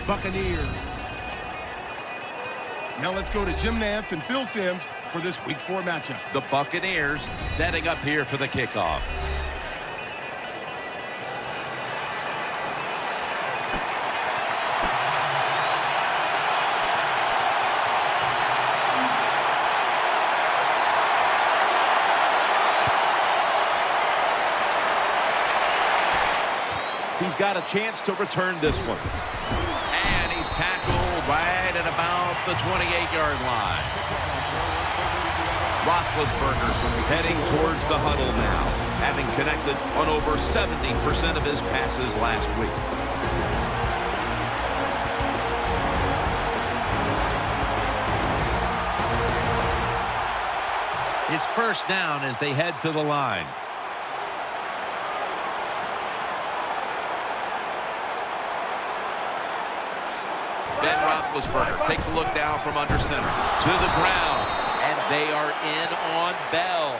Buccaneers. Now let's go to Jim Nantz and Phil Simms for this Week 4 matchup. The Buccaneers setting up here for the kickoff. He's got a chance to return this one. And he's tackled right at about the 28-yard line. Roethlisberger's heading towards the huddle now, having connected on over 70% of his passes last week. It's first down as they head to the line. Ben Roethlisberger takes a look down from under center to the ground, and they are in on Bell.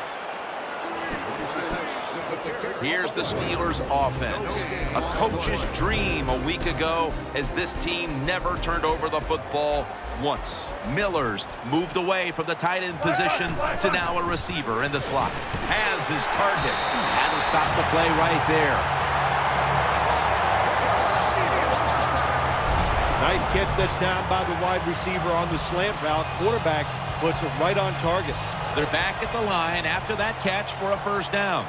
Here's the Steelers' offense. A coach's dream a week ago, as this team never turned over the football once. Miller's moved away from the tight end position to now a receiver in the slot. Has his target. And will stop the play right there. Nice catch that time by the wide receiver on the slant route. Quarterback puts it right on target. They're back at the line after that catch for a first down.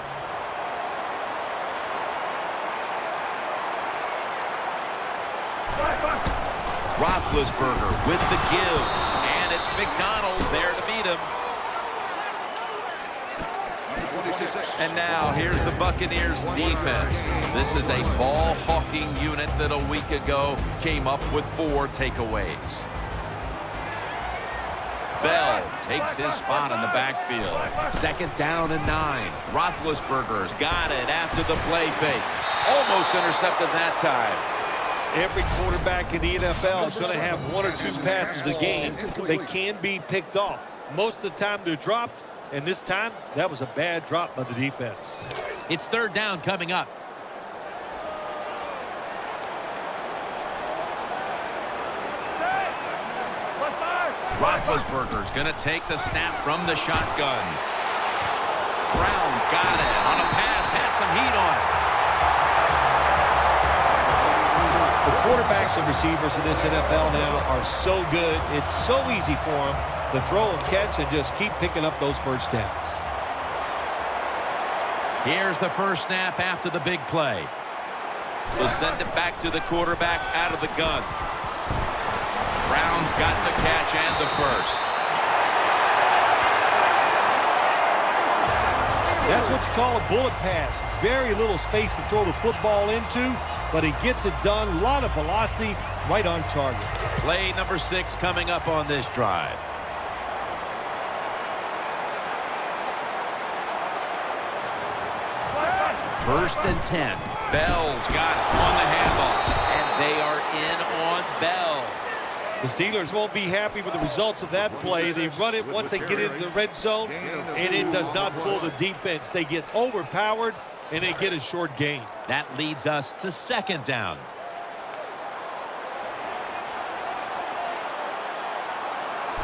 Roethlisberger with the give, and it's McDonald there to beat him. And now here's the Buccaneers defense. This is a ball-hawking unit that a week ago came up with 4 takeaways. Bell takes his spot in the backfield. Second down and 9. Roethlisberger's got it after the play fake. Almost intercepted that time. Every quarterback in the NFL is going to have 1 or 2 passes a game. They can be picked off. Most of the time they're dropped. And this time, that was a bad drop by the defense. It's third down coming up. Roethlisberger's going to take the snap from the shotgun. Brown's got it on a pass, had some heat on it. The quarterbacks and receivers in this NFL now are so good. It's so easy for them to throw and catch and just keep picking up those first downs. Here's the first snap after the big play. We'll send it back to the quarterback out of the gun. Brown's got the catch and the first. That's what you call a bullet pass. Very little space to throw the football into, but he gets it done. A lot of velocity, right on target. Play number 6 coming up on this drive. First and 10. Bell's got on the handoff, and they are in on Bell. The Steelers won't be happy with the results of that play. They run it once they get into the red zone, and it does not fool the defense. They get overpowered, and they get a short gain. That leads us to second down.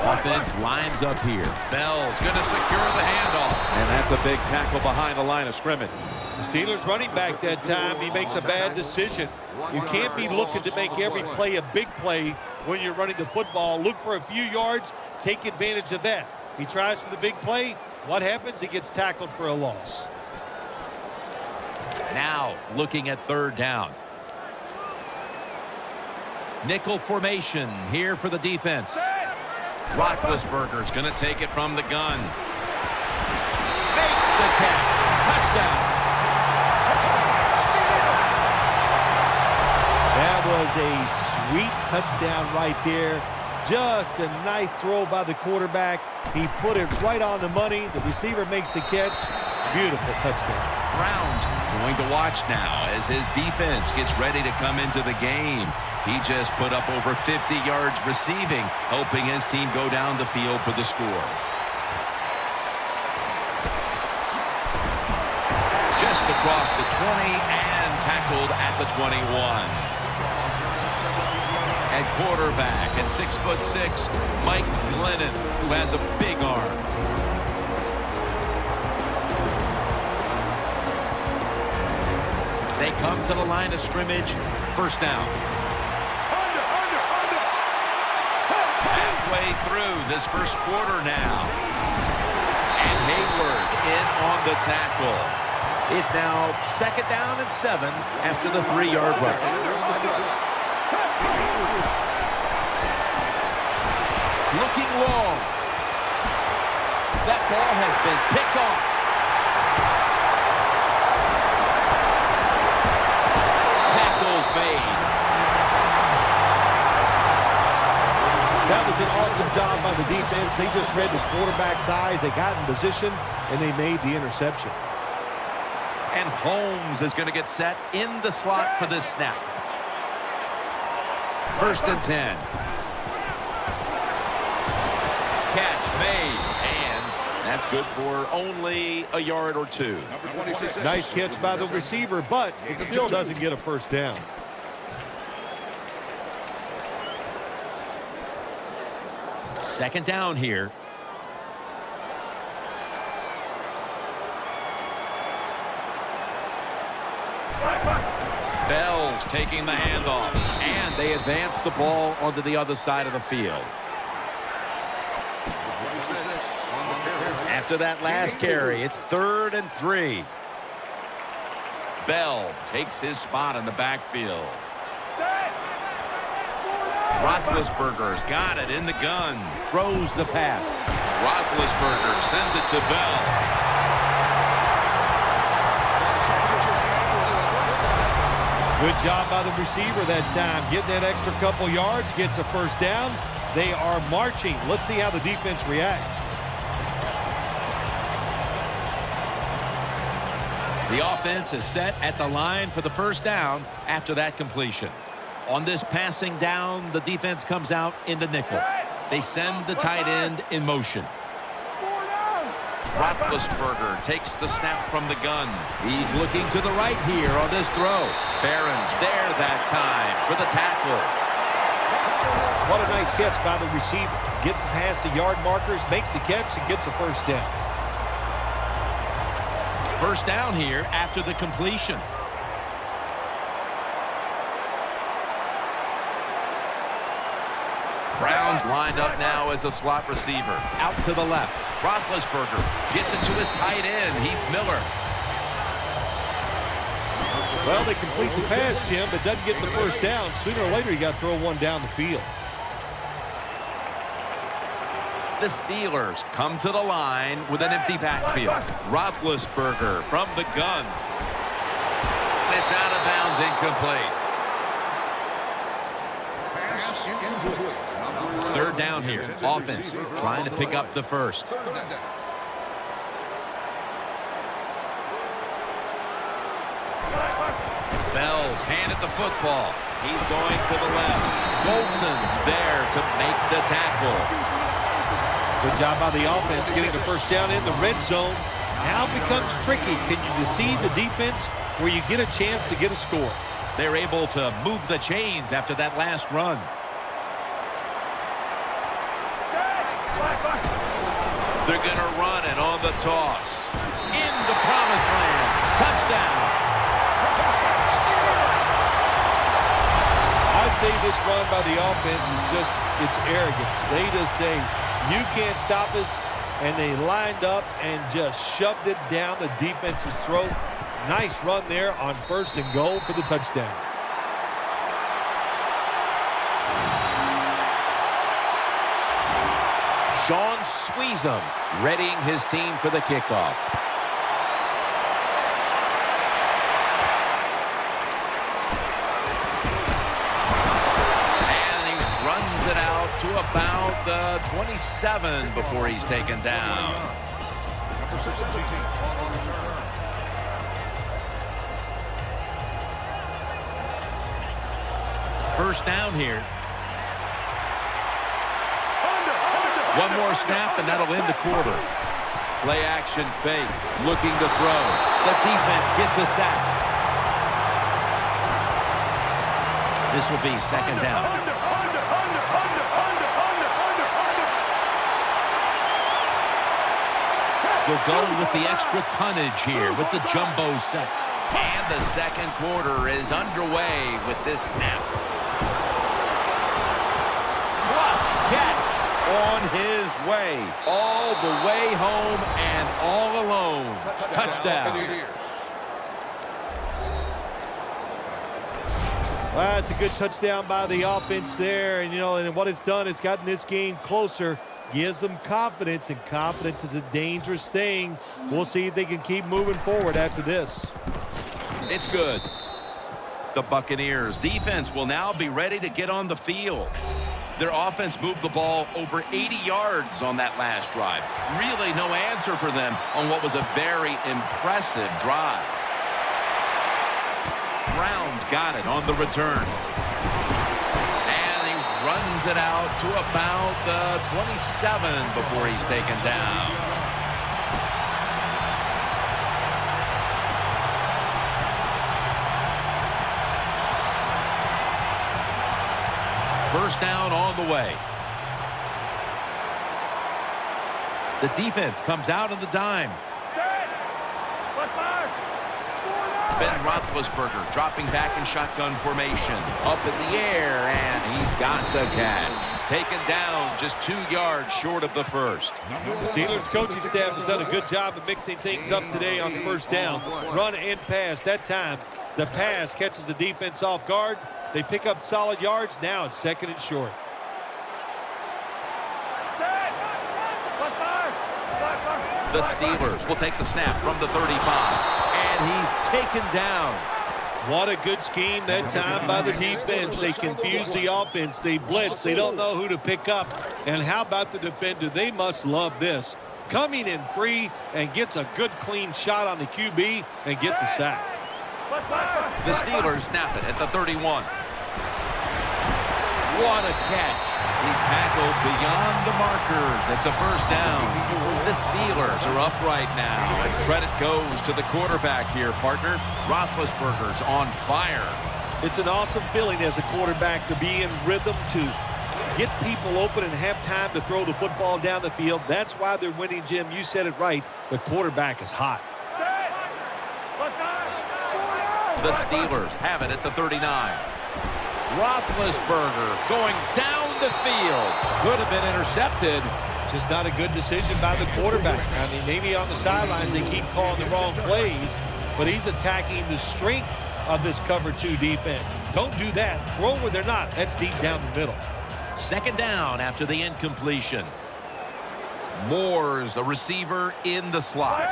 Offense lines up here. Bell's going to secure the handoff. And that's a big tackle behind the line of scrimmage. The Steelers running back that time, he makes a bad decision. You can't be looking to make every play a big play when you're running the football. Look for a few yards, take advantage of that. He tries for the big play. What happens? He gets tackled for a loss. Now looking at third down. Nickel formation here for the defense. Roethlisberger's going to take it from the gun. Makes the catch. Touchdown. That was a sweet touchdown right there. Just a nice throw by the quarterback. He put it right on the money. The receiver makes the catch. Beautiful touchdown. Brown's going to watch now as his defense gets ready to come into the game. He just put up over 50 yards receiving, helping his team go down the field for the score. Just across the 20 and tackled at the 21. At quarterback, at 6'6", Mike Glennon, who has a big arm. They come to the line of scrimmage. First down. Halfway through this first quarter now. And Hayward in on the tackle. It's now 2nd down and 7 after the 3-yard rush. Looking long. That ball has been picked off. Tackles made. That was an awesome job by the defense. They just read the quarterback's eyes. They got in position, and they made the interception. And Holmes is going to get set in the slot for this snap. 1st and 10. Catch made, and that's good for only a yard or 2. Nice catch by the receiver, but it still doesn't get a first down. Second down here. Bell's taking the handoff, and they advance the ball onto the other side of the field. After that last carry, it's 3rd and 3. Bell takes his spot in the backfield. Roethlisberger's got it in the gun. Throws the pass. Roethlisberger sends it to Bell. Good job by the receiver that time. Getting that extra couple yards, gets a first down. They are marching. Let's see how the defense reacts. The offense is set at the line for the first down after that completion. On this passing down, the defense comes out in the nickel. They send the tight end in motion. Roethlisberger takes the snap from the gun. He's looking to the right here on this throw. Barron's there that time for the tackle. What a nice catch by the receiver. Getting past the yard markers, makes the catch, and gets a first down. First down here after the completion. Brown's lined up now as a slot receiver. Out to the left. Roethlisberger gets it to his tight end, Heath Miller. Well, they complete the pass, Jim, but doesn't get the first down. Sooner or later, you got to throw one down the field. The Steelers come to the line with an empty backfield. Roethlisberger from the gun. It's out of bounds, incomplete. 3rd down here. Offense trying to pick up the first. Bell's handed the football. He's going to the left. Golson's there to make the tackle. Good job by the offense getting the first down in the red zone. Now it becomes tricky. Can you deceive the defense where you get a chance to get a score? They're able to move the chains after that last run. They're going to run it on the toss. Into promised land. Touchdown. I'd say this run by the offense is just, it's arrogant. They just say, you can't stop us, and they lined up and just shoved it down the defense's throat. Nice run there on 1st and goal for the touchdown. Sean Sweezum readying his team for the kickoff. And he runs it out to about the 27 before he's taken down. First down here. One more snap, and that'll end the quarter. Play action fake, looking to throw. The defense gets a sack. This will be 2nd down. They'll go with the extra tonnage here with the jumbo set. And the second quarter is underway with this snap. Clutch catch on his way. All the way home and all alone. Touchdown. Well, it's a good touchdown by the offense there. And, you know, and what it's done, it's gotten this game closer, gives them confidence, and confidence is a dangerous thing. We'll see if they can keep moving forward after this. It's good. The Buccaneers defense will now be ready to get on the field. Their offense moved the ball over 80 yards on that last drive. Really no answer for them on what was a very impressive drive. Brown's got it on the return. And he runs it out to about the 27 before he's taken down. First down on the way. The defense comes out on the dime. Ben Roethlisberger dropping back in shotgun formation. Up in the air, and he's got the catch. Taken down just 2 yards short of the first. The Steelers coaching staff has done a good job of mixing things up today on first down. Run and pass. That time, the pass catches the defense off guard. They pick up solid yards. Now it's second and short. The Steelers will take the snap from the 35. And he's taken down. What a good scheme that time by the defense. They confuse the offense. They blitz. They don't know who to pick up. And how about the defender? They must love this. Coming in free and gets a good clean shot on the QB and gets a sack. The Steelers snap it at the 31. What a catch. He's tackled beyond the markers. It's a first down. The Steelers are up right now, and credit goes to the quarterback here, partner. Roethlisberger's on fire. It's an awesome feeling as a quarterback to be in rhythm, to get people open and have time to throw the football down the field. That's why they're winning, Jim. You said it right. The quarterback is hot. The Steelers have it at the 39. Roethlisberger going down the field. Could have been intercepted. Just not a good decision by the quarterback. I mean, maybe on the sidelines they keep calling the wrong plays, but he's attacking the strength of this cover 2 defense. Don't do that. Throw where they're not. That's deep down the middle. Second down after the incompletion. Moore's a receiver in the slot.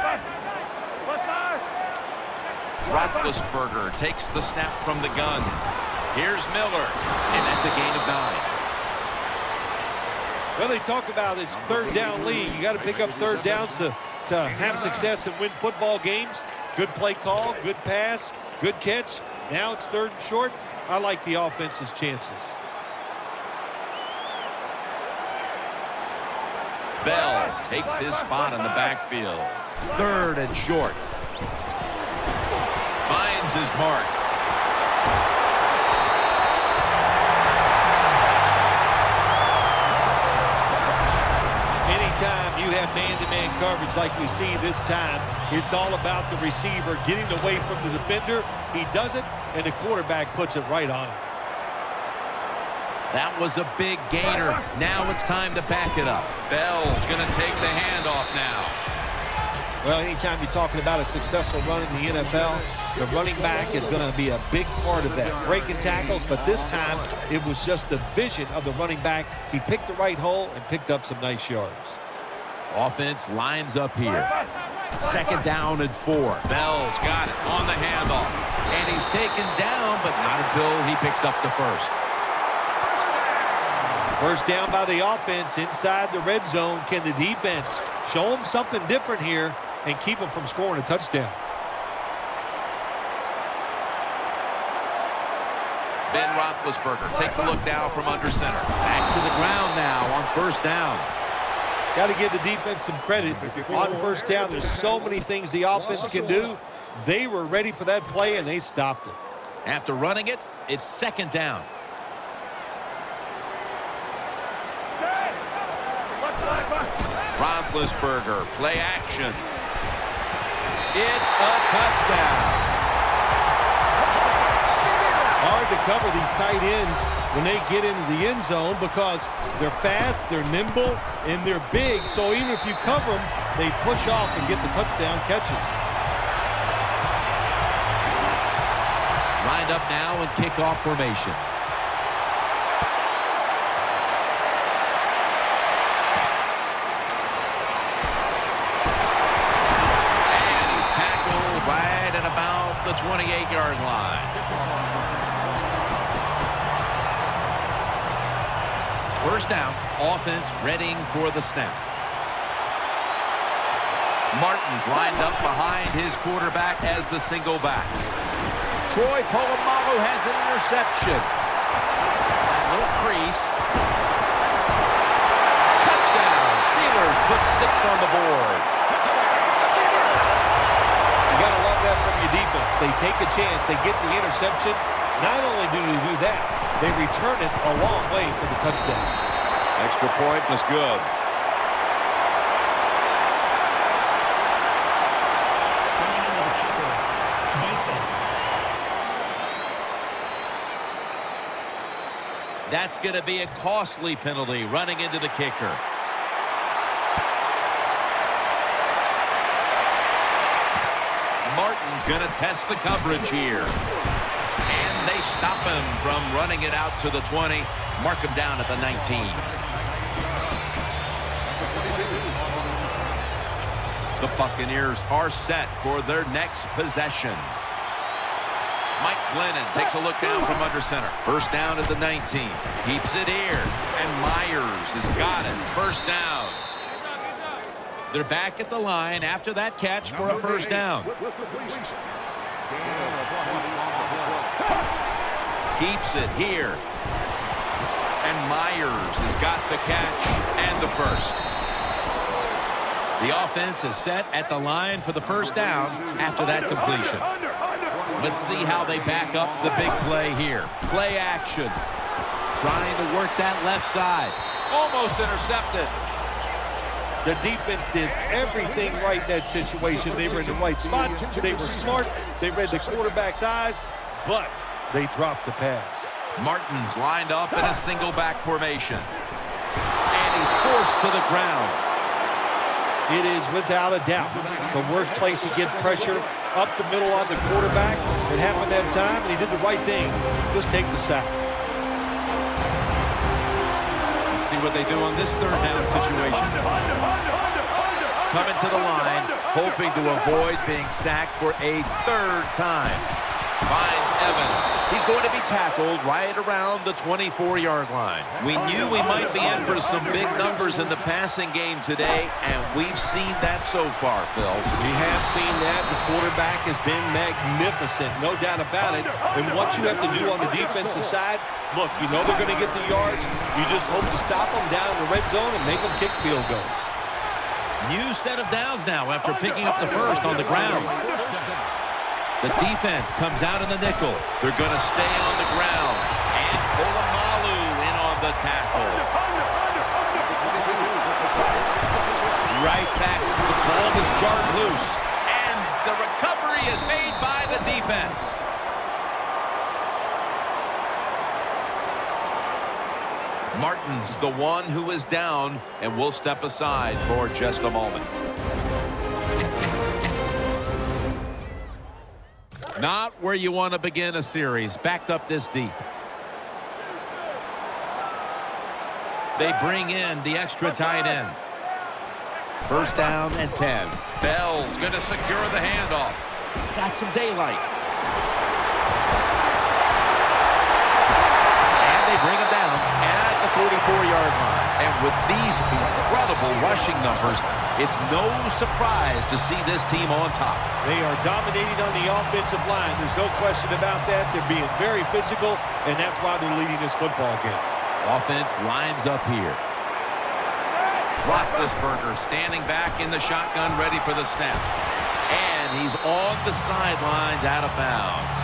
Roethlisberger takes the snap from the gun. Here's Miller, and that's a gain of 9. Well, they talk about it's third down league. You got to pick up third downs to have success and win football games. Good play call, good pass, good catch. Now it's third and short. I like the offense's chances. Bell takes his spot in the backfield. Third and short. Finds his mark. Anytime you have man-to-man coverage like we see this time, it's all about the receiver getting away from the defender. He does it, and the quarterback puts it right on him. That was a big gainer. Now it's time to back it up. Bell's going to take the handoff now. Well, anytime you're talking about a successful run in the NFL, the running back is going to be a big part of that. Breaking tackles, but this time it was just the vision of the running back. He picked the right hole and picked up some nice yards. Offense lines up here. Second down and 4. Bell's got it on the handoff. And he's taken down, but not until he picks up the first. First down by the offense inside the red zone. Can the defense show them something different here and keep them from scoring a touchdown? Ben Roethlisberger takes a look down from under center. Back to the ground now on first down. Got to give the defense some credit. On first down, there's so many things the offense can do. They were ready for that play, and they stopped it. After running it, it's second down. Roethlisberger, play action. It's a touchdown. Hard to cover these tight ends when they get into the end zone because they're fast, they're nimble, and they're big. So even if you cover them, they push off and get the touchdown catches. Lined up now in kickoff formation. And he's tackled right at about the 28-yard line. First down, offense readying for the snap. Martin's lined up behind his quarterback as the single back. Troy Polamalu has an interception. A little crease. Touchdown. Steelers put 6 on the board. You got to love that from your defense. They take a chance. They get the interception. Not only do they do that, they return it a long way for the touchdown. Extra point was good. That's going to be a costly penalty running into the kicker. Martin's going to test the coverage here. And they stop him from running it out to the 20. Mark him down at the 19. The Buccaneers are set for their next possession. Mike Glennon takes a look down from under center. First down at the 19. Keeps it here. And Myers has got it. First down. They're back at the line after that catch for a first down. Keeps it here. And Myers has got the catch and the first. The offense is set at the line for the first down after that completion. Let's see how they back up the big play here. Play action. Trying to work that left side. Almost intercepted. The defense did everything right in that situation. They were in the right spot. They were smart. They read the quarterback's eyes, but they dropped the pass. Martin's lined up in a single back formation. And he's forced to the ground. It is without a doubt the worst place to get pressure up the middle on the quarterback. It happened that time, and he did the right thing. Just take the sack. Let's see what they do on this third down situation. Coming to the line, hoping to avoid being sacked for a third time. Finds Evans. He's going to be tackled right around the 24-yard line. We knew we might be in for some big numbers in the passing game today, and we've seen that so far, Phil. We have seen that. The quarterback has been magnificent, no doubt about it. And what you have to do on the defensive side, look, you know they're going to get the yards. You just hope to stop them down in the red zone and make them kick field goals. New set of downs now after picking up the first on the ground. The defense comes out in the nickel. They're going to stay on the ground. And Polamalu in on the tackle. Right back. The ball is jarred loose. And the recovery is made by the defense. Martin's the one who is down, and will step aside for just a moment. Not where you want to begin a series, backed up this deep. They bring in the extra tight end. First down and 10. Bell's going to secure the handoff. He's got some daylight. And they bring him down at the 44-yard line. And with these incredible rushing numbers, it's no surprise to see this team on top. They are dominating on the offensive line. There's no question about that. They're being very physical, and that's why they're leading this football game. Offense lines up here. Roethlisberger standing back in the shotgun, ready for the snap. And he's on the sidelines, out of bounds.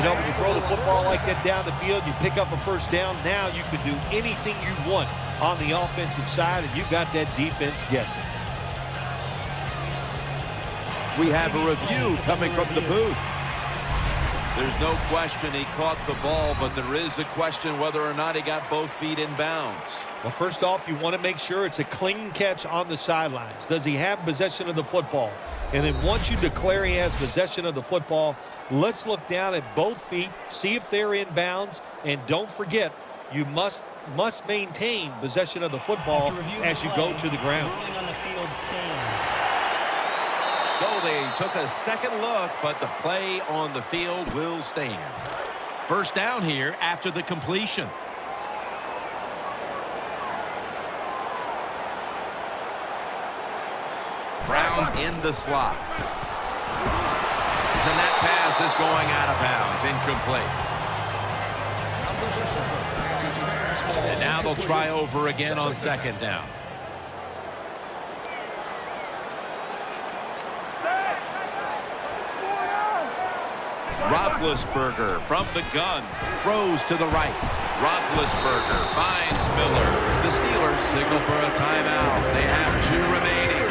You know, when you throw the football like that down the field, you pick up a first down. Now you can do anything you want on the offensive side, and you got that defense guessing. We have a review coming from the booth. There's no question he caught the ball, but there is a question whether or not he got both feet in bounds. Well, first off, you want to make sure it's a clean catch on the sidelines. Does he have possession of the football? And then once you declare he has possession of the football, let's look down at both feet, see if they're in bounds, and don't forget, you must maintain possession of the football as you go to the ground. Ruling on the field stands. So they took a second look, but the play on the field will stand. First down here after the completion. Brown in the slot. And that pass is going out of bounds, incomplete. And now they'll try over again on second down. Roethlisberger from the gun throws to the right. Roethlisberger finds Miller. The Steelers signal for a timeout. They have 2 remaining.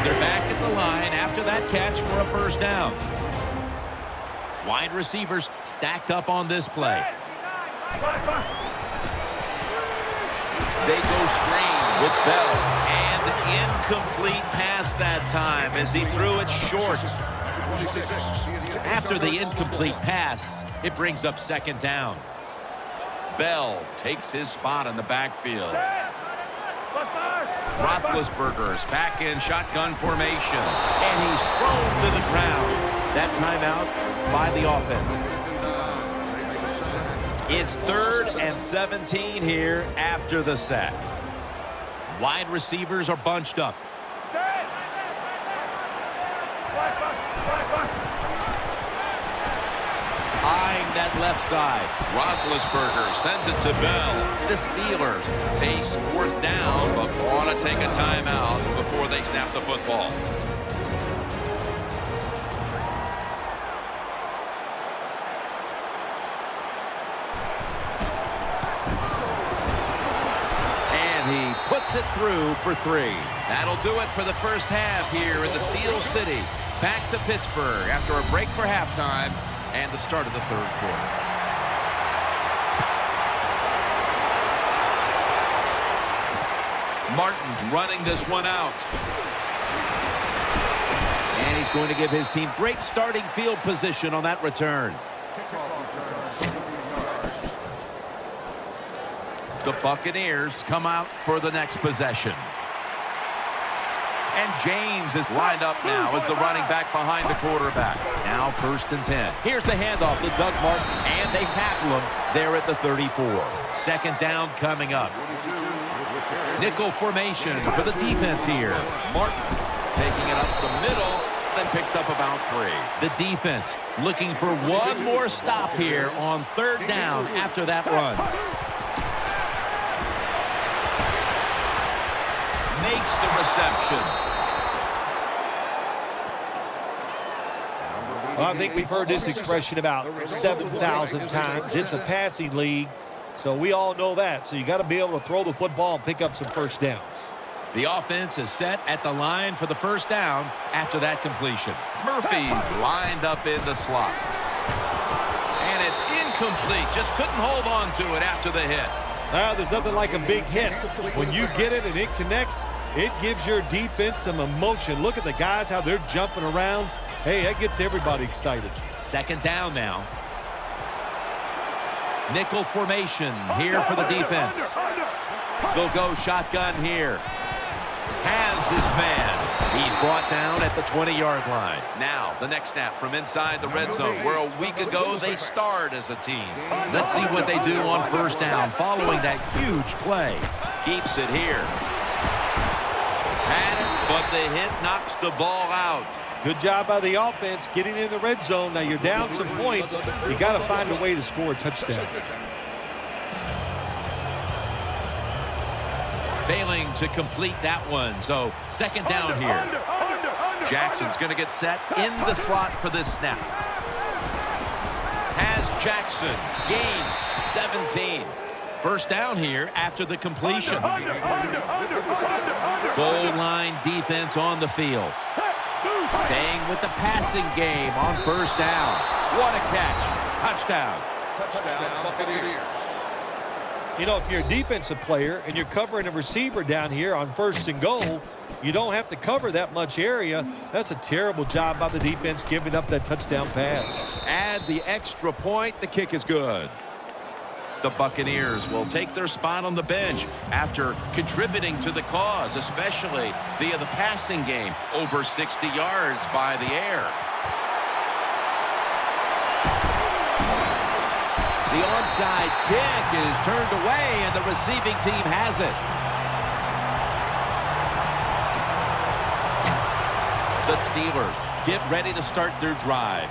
They're back at the line after that catch for a first down. Wide receivers stacked up on this play. They go screen with Bell, and incomplete pass that time as he threw it short. After the incomplete pass, it brings up second down. Bell takes his spot in the backfield. Roethlisberger's back in shotgun formation, and he's thrown to the ground. That timeout by the offense. It's 3rd and 17 here after the sack. Wide receivers are bunched up. Eyeing that left side. Roethlisberger sends it to Bell. The Steelers face 4th down, but want to take a timeout before they snap the football. And he puts it through for 3. That'll do it for the first half here in the Steel City. Back to Pittsburgh after a break for halftime and the start of the 3rd quarter. Martin's running this one out. And he's going to give his team great starting field position on that return. The Buccaneers come out for the next possession. And James is lined up now as the running back behind the quarterback. Now 1st and 10. Here's the handoff to Doug Martin, and they tackle him there at the 34. Second down coming up. Nickel formation for the defense here. Martin taking it up the middle, then picks up about 3. The defense looking for one more stop here on 3rd down after that run. Makes the reception. Well, I think we've heard this expression about 7,000 times. It's a passing league, so we all know that. So you got to be able to throw the football and pick up some first downs. The offense is set at the line for the first down after that completion. Murphy's lined up in the slot. And it's incomplete. Just couldn't hold on to it after the hit. There's nothing like a big hit. When you get it and it connects, it gives your defense some emotion. Look at the guys, how they're jumping around. Hey, that gets everybody excited. Second down now. Nickel formation here for the defense. They'll go shotgun here. Has his man. He's brought down at the 20-yard line. Now, the next snap from inside the red zone, where a week ago they starred as a team. Let's see what they do on first down following that huge play. Keeps it here. Had it, but the hit knocks the ball out. Good job by the offense getting in the red zone. Now you're down some points. You got to find a way to score a touchdown. Failing to complete that one. So second down here. Jackson's going to get set in the slot for this snap. Has Jackson. Gains 17. First down here after the completion. Goal line defense on the field. Staying with the passing game on first down. What a catch. Touchdown. Touchdown, Buccaneers. You know, if you're a defensive player and you're covering a receiver down here on first and goal, you don't have to cover that much area. That's a terrible job by the defense giving up that touchdown pass. Add the extra point. The kick is good. The Buccaneers will take their spot on the bench after contributing to the cause, especially via the passing game, over 60 yards by the air. The onside kick is turned away, and the receiving team has it. The Steelers get ready to start their drive.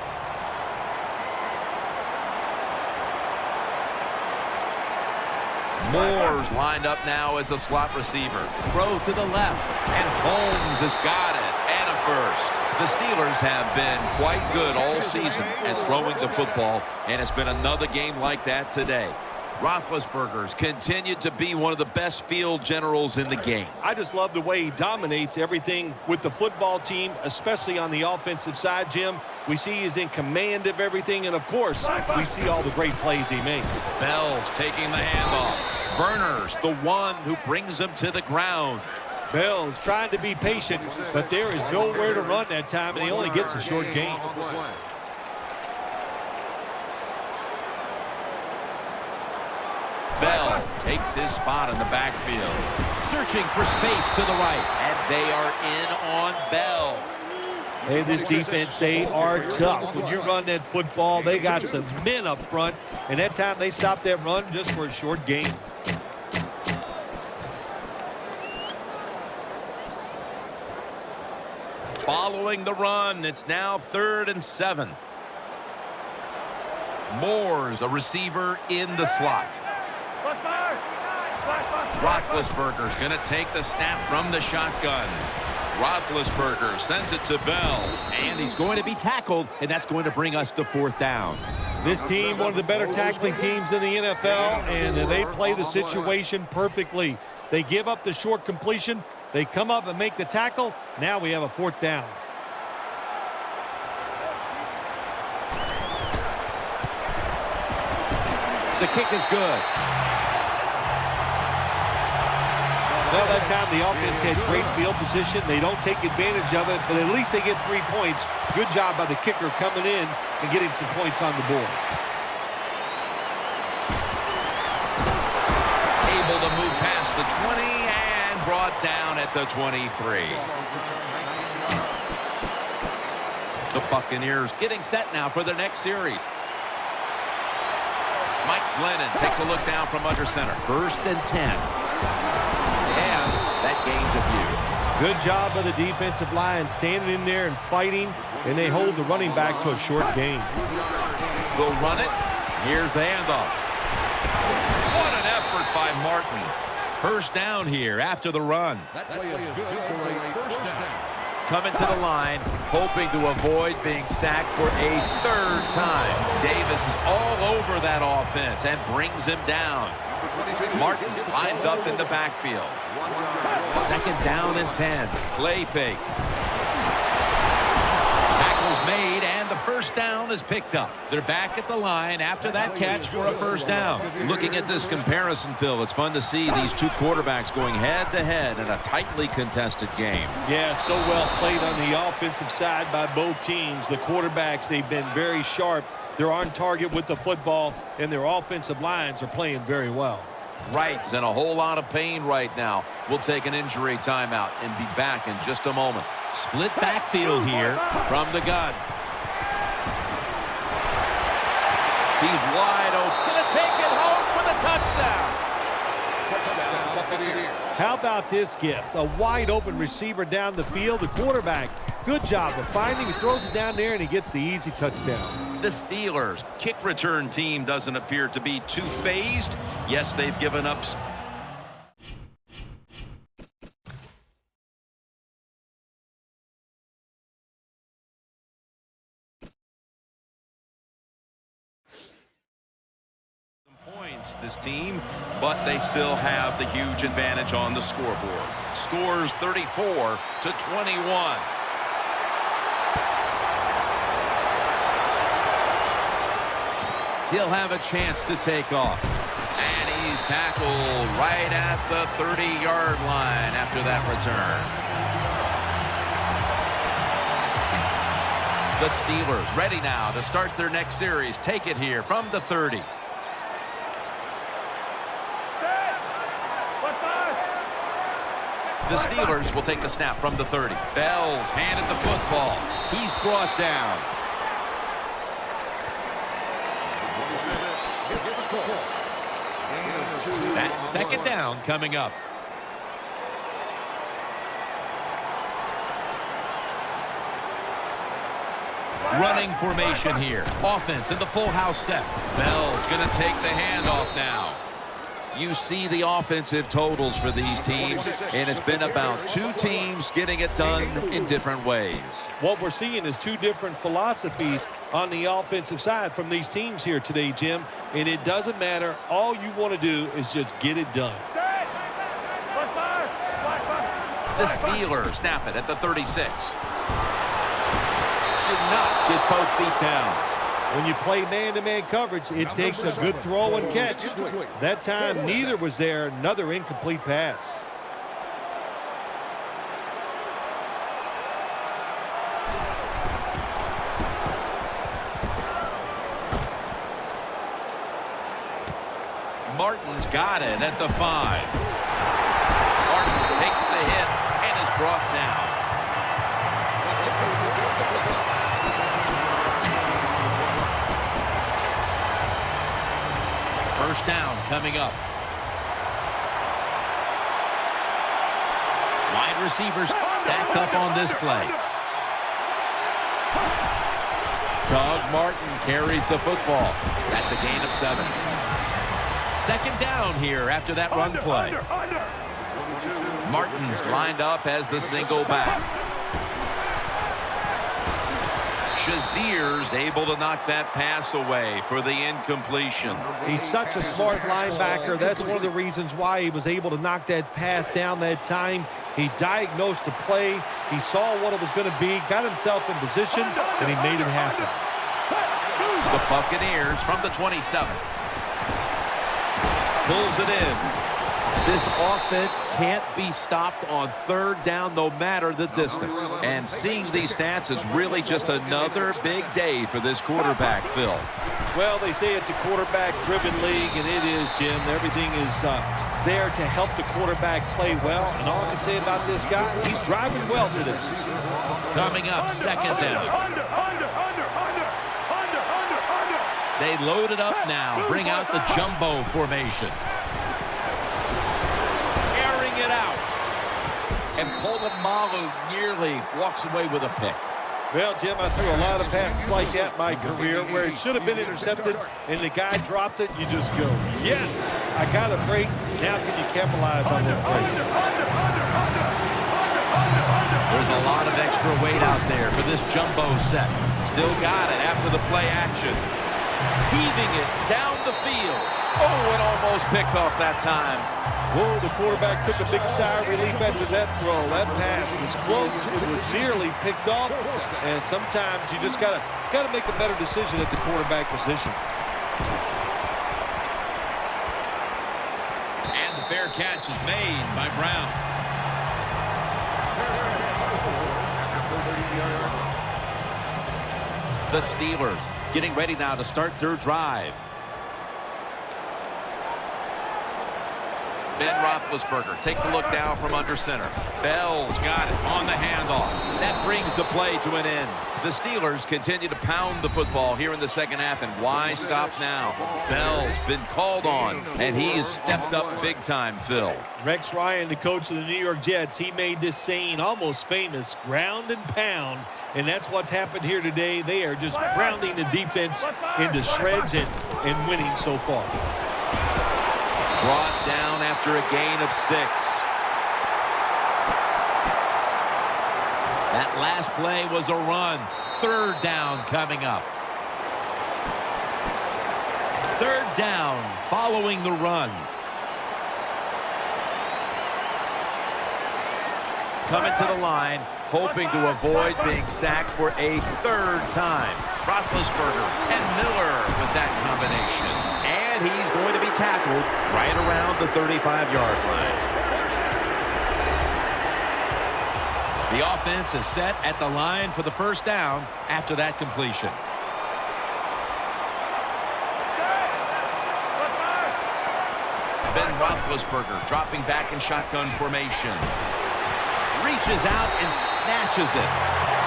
Moore's lined up now as a slot receiver. Throw to the left, and Holmes has got it, and a first. The Steelers have been quite good all season at throwing the football, and it's been another game like that today. Roethlisberger's continued to be one of the best field generals in the game. I just love the way he dominates everything with the football team, especially on the offensive side, Jim. We see he's in command of everything, and of course, we see all the great plays he makes. Bell's taking the handoff. Verner's the one who brings him to the ground. Bell's trying to be patient, but there is nowhere to run that time, and he only gets a short gain. Bell takes his spot in the backfield. Searching for space to the right, and they are in on Bell. Hey, this defense, they are tough. When you run that football, they got some men up front, and that time they stopped that run just for a short gain. Following the run, it's now 3rd and 7. Moore's a receiver in the slot. Roethlisberger's going to take the snap from the shotgun. Roethlisberger sends it to Bell, and he's going to be tackled, and that's going to bring us to 4th down. This team, one of the better tackling teams in the NFL, and they play the situation perfectly. They give up the short completion. They come up and make the tackle. Now we have a 4th down. The kick is good. Well, that time the offense had great field position. They don't take advantage of it, but at least they get 3 points. Good job by the kicker coming in and getting some points on the board. Able to move past the 20 and brought down at the 23. The Buccaneers getting set now for their next series. Mike Glennon takes a look down from under center. 1st and 10. And that gains a few. Good job by the defensive line standing in there and fighting, and they hold the running back to a short gain. Will run it. Here's the handoff. What an effort by Martin. 1st down here after the run. That play is good for a first down. Coming to the line, hoping to avoid being sacked for a 3rd time. Davis is all over that offense and brings him down. Martin lines up in the backfield. 2nd down and 10. Play fake. Tackle's made, and the 1st down is picked up. They're back at the line after that catch for a 1st down. Looking at this comparison, Phil, it's fun to see these two quarterbacks going head-to-head in a tightly contested game. Yeah, so well played on the offensive side by both teams. The quarterbacks, they've been very sharp. They're on target with the football, and their offensive lines are playing very well. Wright's in a whole lot of pain right now. We'll take an injury timeout and be back in just a moment. Split backfield here from the gun. He's wide open. Gonna take it home for the touchdown. Touchdown, Buccaneers. How about this gift? A wide open receiver down the field. The quarterback, good job of finding. He throws it down there, and he gets the easy touchdown. The Steelers' kick return team doesn't appear to be too phased. Yes, they've given up. against this team, but they still have the huge advantage on the scoreboard. Scores 34-21. He'll have a chance to take off. And he's tackled right at the 30-yard line after that return. The Steelers ready now to start their next series. Take it here from the 30. The Steelers will take the snap from the 30. Bell's handed the football. He's brought down. That's second down coming up. Running formation here. Offense in the full house set. Bell's going to take the handoff now. You see the offensive totals for these teams, and it's been about two teams getting it done in different ways. What we're seeing is two different philosophies on the offensive side from these teams here today, Jim, and it doesn't matter. All you want to do is just get it done. The Steelers snap it at the 36. Did not get both feet down. When you play man-to-man coverage, it takes a good throw and catch. That time, neither was there. Another incomplete pass. Martin's got it at the 5. Martin takes the hit and is brought down. First down coming up. Wide receivers stacked up on this play. Doug Martin carries the football. That's a gain of 7. Second down here after that run play. Martin's lined up as the single back. Shazier's able to knock that pass away for the incompletion. He's such a smart linebacker. That's one of the reasons why he was able to knock that pass down that time. He diagnosed the play. He saw what it was going to be, got himself in position, and he made it happen. The Buccaneers from the 27. Pulls it in. This offense can't be stopped on third down no matter the distance. And seeing these stats is really just another big day for this quarterback, Phil. Well, they say it's a quarterback-driven league, and it is, Jim. Everything is there to help the quarterback play well. And all I can say about this guy, he's driving well today. Coming up, second down. They load it up now. Bring out the jumbo formation. Airing it out. And Polamalu nearly walks away with a pick. Well, Jim, I threw a lot of passes like that in my career where it should have been intercepted and the guy dropped it. You just go, yes, I got a break. Now can you capitalize on that break? There's a lot of extra weight out there for this jumbo set. Still got it after the play action. Heaving it down the field. Oh, it almost picked off that time. Whoa, the quarterback took a big sigh of relief after that throw. That pass was close. It was nearly picked off. And sometimes you just gotta make a better decision at the quarterback position. And the fair catch is made by Brown. The Steelers getting ready now to start their drive. Ben Roethlisberger takes a look down from under center. Bell's got it on the handoff. That brings the play to an end. The Steelers continue to pound the football here in the second half, and why stop now? Bell's been called on, and he has stepped up big time, Phil. Rex Ryan, the coach of the New York Jets, he made this saying almost famous, ground and pound, and that's what's happened here today. They are just grounding the defense into shreds and winning so far. Brought down after a gain of 6. That last play was a run. Third down coming up. Third down following the run. Coming to the line, hoping to avoid being sacked for a third time. Roethlisberger and Miller with that combination. And he's going to be tackled right around the 35-yard line. The offense is set at the line for the first down after that completion. Ben Roethlisberger dropping back in shotgun formation. Reaches out and snatches it.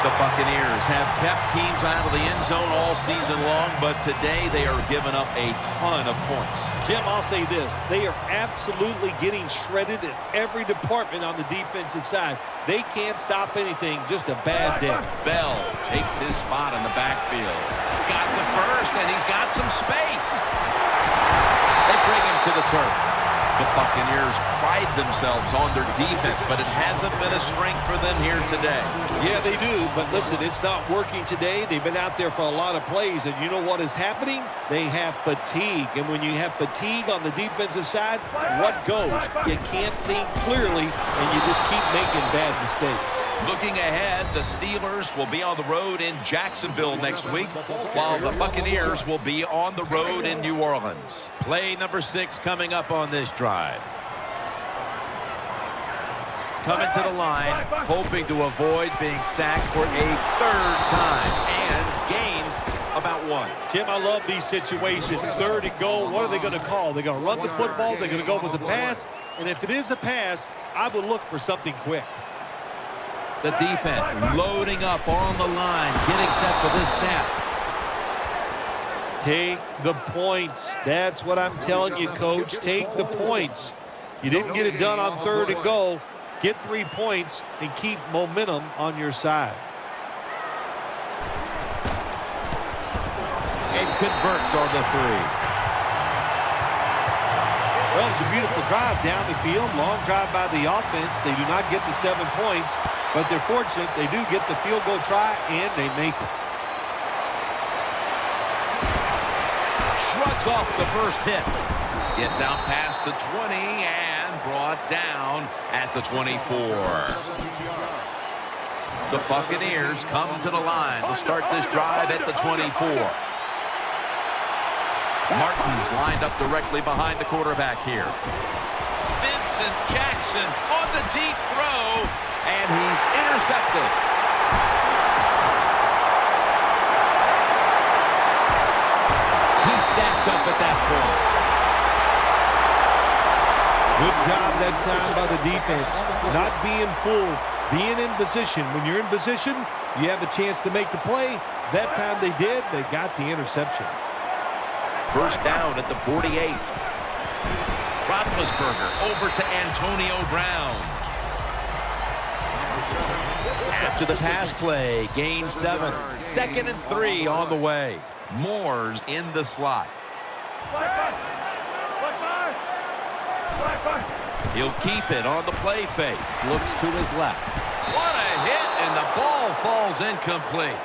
The Buccaneers have kept teams out of the end zone all season long, but today they are giving up a ton of points. Jim, I'll say this. They are absolutely getting shredded in every department on the defensive side. They can't stop anything. Just a bad day. Bell takes his spot in the backfield. Got the first, and he's got some space. They bring him to the turf. The Buccaneers pride themselves on their defense, but it hasn't been a strength for them here today. Yeah, they do, but listen, it's not working today. They've been out there for a lot of plays, and you know what is happening? They have fatigue, and when you have fatigue on the defensive side, what goes? You can't think clearly, and you just keep making bad mistakes. Looking ahead, the Steelers will be on the road in Jacksonville next week, while the Buccaneers will be on the road in New Orleans. Play number 6 coming up on this drive. Coming to the line, hoping to avoid being sacked for a third time, and gains about 1. Jim, I love these situations. Third and goal, what are they going to call? They're going to run the football, they're going to go with the pass, and if it is a pass, I would look for something quick. The defense loading up on the line, getting set for this snap. Take the points. That's what I'm telling you, Coach. Take the points. You didn't get it done on third and goal. Get 3 points and keep momentum on your side. And converts on the 3. Well, it's a beautiful drive down the field. Long drive by the offense. They do not get the 7 points, but they're fortunate. They do get the field goal try, and they make it. Shrugs off the first hit. Gets out past the 20 and brought down at the 24. The Buccaneers come to the line to start this drive at the 24. Martin's lined up directly behind the quarterback here. Vincent Jackson on the deep throw, and he's intercepted. He's stacked up at that point. Good job that time by the defense. Not being full, being in position. When you're in position, you have a chance to make the play. That time they did. They got the interception. First down at the 48. Roethlisberger over to Antonio Brown. After the pass play, gain 7. 2nd and 3 on the way. Moore's in the slot. He'll keep it on the play fake. Looks to his left. What a hit, and the ball falls incomplete.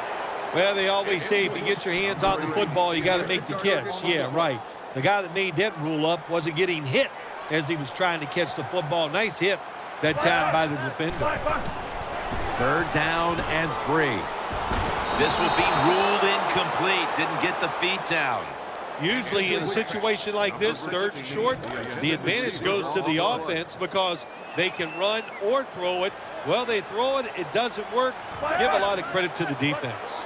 Well, they always say if you get your hands on the football, you got to make the catch. Yeah, right. The guy that made that rule up wasn't getting hit as he was trying to catch the football. Nice hit that time by the defender. 3rd down and 3. This will be ruled incomplete. Didn't get the feet down. Usually in a situation like this, 3rd and short, the advantage goes to the offense because they can run or throw it. Well, they throw it, it doesn't work. Give a lot of credit to the defense.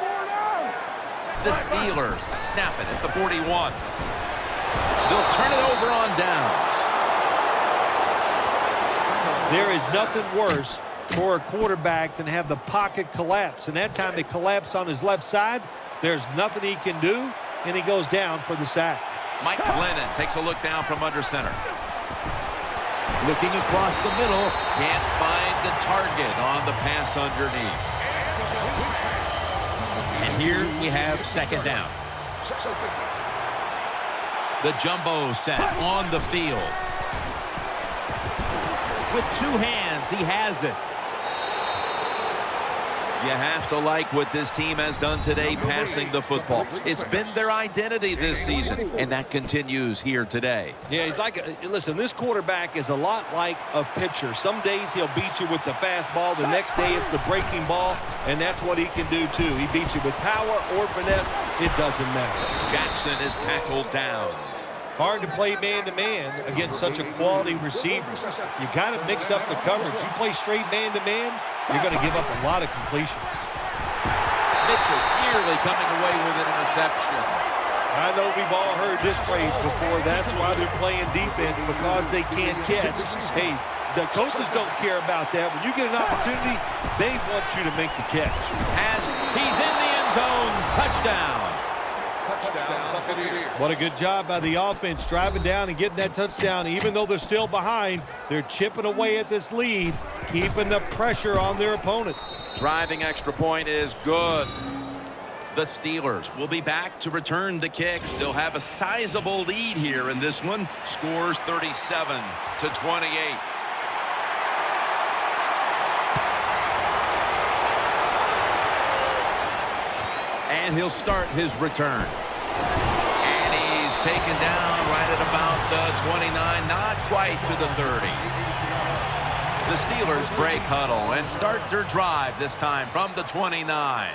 The Steelers snap it at the 41. They'll turn it over on downs. There is nothing worse for a quarterback than have the pocket collapse. And that time it collapsed on his left side. There's nothing he can do, and he goes down for the sack. Mike Glennon takes a look down from under center. Looking across the middle, can't find the target on the pass underneath. And here we have 2nd down. The jumbo set on the field. With 2 hands, he has it. You have to like what this team has done today passing the football. It's been their identity this season, and that continues here today. Yeah, he's like, listen, this quarterback is a lot like a pitcher. Some days he'll beat you with the fastball. The next day it's the breaking ball, and that's what he can do too. He beats you with power or finesse. It doesn't matter. Jackson is tackled down. Hard to play man-to-man against such a quality receiver. You got to mix up the coverage. You play straight man-to-man, you're going to give up a lot of completions. Mitchell nearly coming away with an interception. I know we've all heard this phrase before. That's why they're playing defense, because they can't catch. Hey, the coaches don't care about that. When you get an opportunity, they want you to make the catch. He's in the end zone. Touchdown. Touchdown, Buccaneers. What a good job by the offense, driving down and getting that touchdown. Even though they're still behind, they're chipping away at this lead, keeping the pressure on their opponents. Driving extra point is good. The Steelers will be back to return the kick. Still have a sizable lead here in this one. Scores 37-28. And he'll start his return. And he's taken down right at about the 29, not quite to the 30. The Steelers break huddle and start their drive, this time from the 29.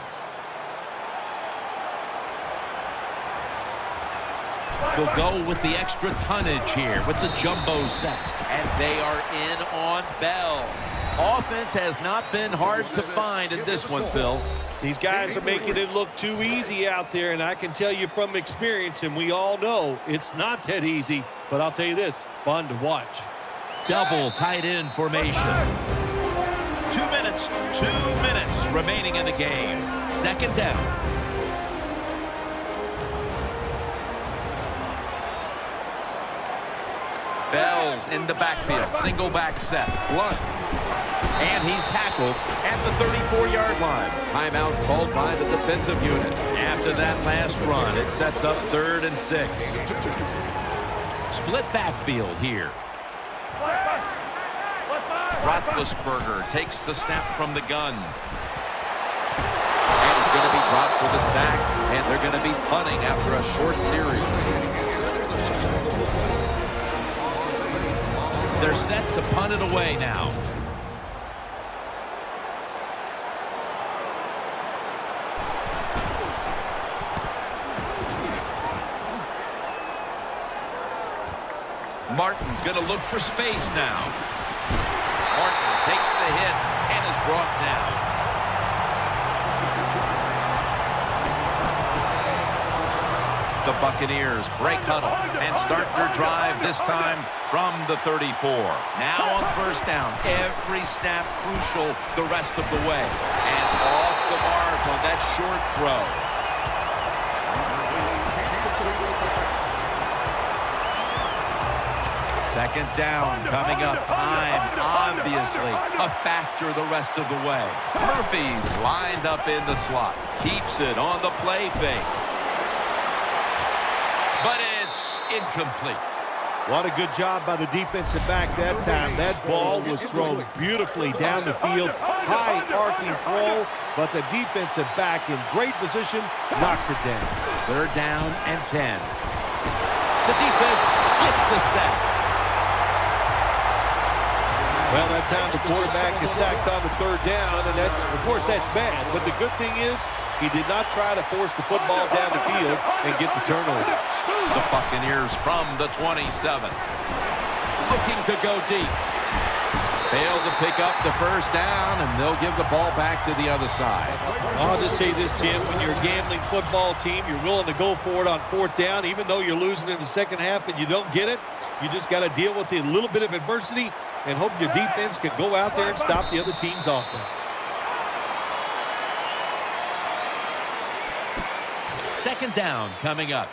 They'll go with the extra tonnage here with the jumbo set. And they are in on Bell. Offense has not been hard to find in this one, Phil. These guys are making it look too easy out there, and I can tell you from experience, and we all know it's not that easy, but I'll tell you this, fun to watch. Double tight end formation. 2 minutes remaining in the game. Second down. Bell's in the backfield. Single back set. Blunt. And he's tackled at the 34-yard line. Timeout called by the defensive unit. After that last run, it sets up 3rd and 6. Split backfield here. Roethlisberger takes the snap from the gun. And it's going to be dropped for the sack. And they're going to be punting after a short series. They're set to punt it away now. Martin's going to look for space now. Martin takes the hit and is brought down. The Buccaneers break huddle and start their drive, this time from the 34. Now on first down, every snap crucial the rest of the way. And off the mark on that short throw. Second down coming up. Time, obviously, a factor the rest of the way. Murphy's lined up in the slot. Keeps it on the play fake. But it's incomplete. What a good job by the defensive back that time. That ball was thrown beautifully down the field. High arcing throw, but the defensive back in great position knocks it down. 3rd down and 10. The defense gets the sack. Well, that time the quarterback is sacked on the 3rd down, and that's, of course, that's bad. But the good thing is he did not try to force the football down the field and get the turnover. The Buccaneers from the 27. Looking to go deep. Failed to pick up the first down, and they'll give the ball back to the other side. I'll just say this, Jim. When you're a gambling football team, you're willing to go for it on 4th down, even though you're losing in the second half and you don't get it. You just got to deal with a little bit of adversity and hope your defense can go out there and stop the other team's offense. Second down coming up.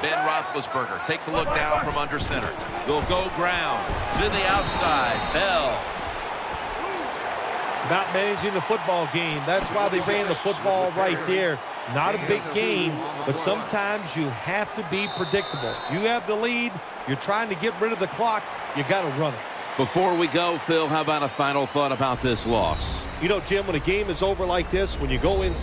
Ben Roethlisberger takes a look down from under center. They'll go ground to the outside. Bell. It's about managing the football game. That's why they ran the football right there. Not a big gain, but sometimes you have to be predictable. You have the lead. You're trying to get rid of the clock. You got to run it. Before we go, Phil, how about a final thought about this loss? You know, Jim, when a game is over like this, when you go inside